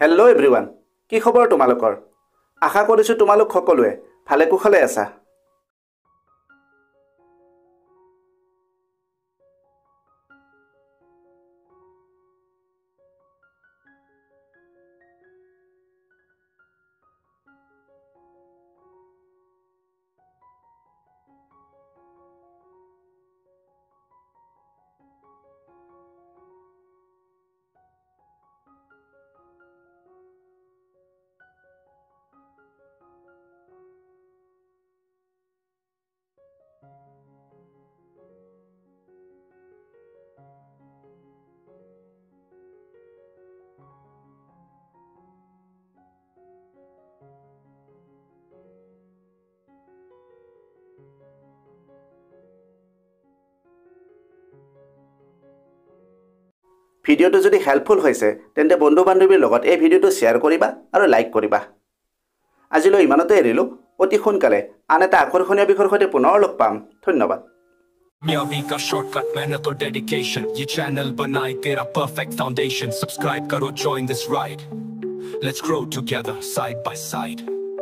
Hello' everyone, কি খবৰ তোমালোকৰ? আশা কৰিছোঁ তোমালোক সকলোৱে ভালে কুশলে আছা। ভিডিঅ'টো যদি হেল্পফুল হৈছে তেন্তে বন্ধু বান্ধৱীৰ লগত এই ভিডিঅ'টো শ্বেয়াৰ কৰিবা আৰু লাইক কৰিবা। আজিলৈ ইমানতে এৰিলোঁ। অতি সোনকালে আন এটা আকৰ্ষণীয় বিষয়ৰ সৈতে পুনৰ লগ পাম। ধন্যবাদ। मियावी का शॉर्टकट मेहनत और डेडिकेशन, ये चैनल बनाए तेरा परफेक्ट फाउंडेशन। सब्सक्राइब करो, join this ride, let's grow together side by side।